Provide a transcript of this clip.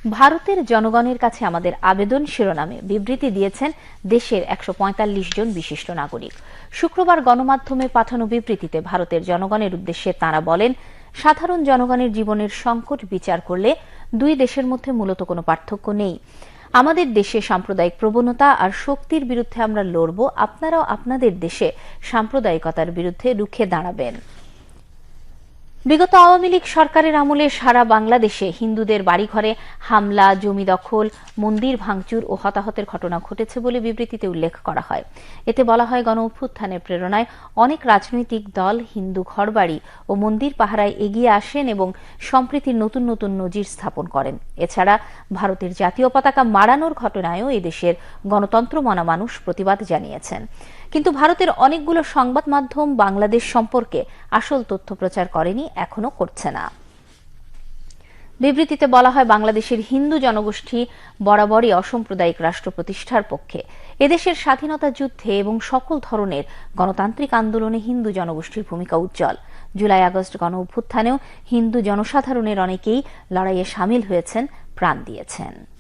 ভারতের জনগণের কাছে আমাদের আবেদন শিরোনামে বিবৃতি দিয়েছেন দেশের ১৪৫ জন বিশিষ্ট নাগরিক। শুক্রবার গণমাধ্যমে পাঠানো বিবৃতিতে ভারতের জনগণের উদ্দেশ্যে তাঁরা বলেন, সাধারণ জনগণের জীবনের সংকট বিচার করলে দুই দেশের মধ্যে মূলত কোনো পার্থক্য নেই। আমাদের দেশে সাম্প্রদায়িক প্রবণতা আর শক্তির বিরুদ্ধে আমরা লড়ব, আপনারাও আপনাদের দেশে সাম্প্রদায়িকতার বিরুদ্ধে রুখে দাঁড়াবেন। বিগত আওয়ামী লীগ সরকারের আমলে সারা বাংলাদেশে হিন্দুদের বাড়িঘরে হামলা, জমি দখল, মন্দির ভাঙচুর ও হতাহতের ঘটনা ঘটেছে বলে বিবৃতিতে উল্লেখ করা হয়। এতে বলা হয়, গণ অভ্যুত্থানের প্রেরণায় অনেক রাজনৈতিক দল হিন্দু ঘরবাড়ি ও মন্দির পাহারায় এগিয়ে আসেন এবং সম্প্রীতির নতুন নতুন নজির স্থাপন করেন। এছাড়া ভারতের জাতীয় পতাকা মাড়ানোর ঘটনায়ও এদেশের গণতন্ত্র মনা মানুষ প্রতিবাদ জানিয়েছেন। কিন্তু ভারতের অনেকগুলো সংবাদ মাধ্যম বাংলাদেশ সম্পর্কে আসল তথ্য প্রচার করেনি, এখনো করছে না। বিবৃতিতে বলা হয়, বাংলাদেশের হিন্দু জনগোষ্ঠী বরাবরই অসাম্প্রদায়িক রাষ্ট্র প্রতিষ্ঠার পক্ষে। এদেশের স্বাধীনতা যুদ্ধে এবং সকল ধরনের গণতান্ত্রিক আন্দোলনে হিন্দু জনগোষ্ঠীর ভূমিকা উজ্জ্বল। জুলাই আগস্ট গণ অভ্যুত্থানেও হিন্দু জনসাধারণের অনেকেই লড়াইয়ে সামিল হয়েছেন, প্রাণ দিয়েছেন।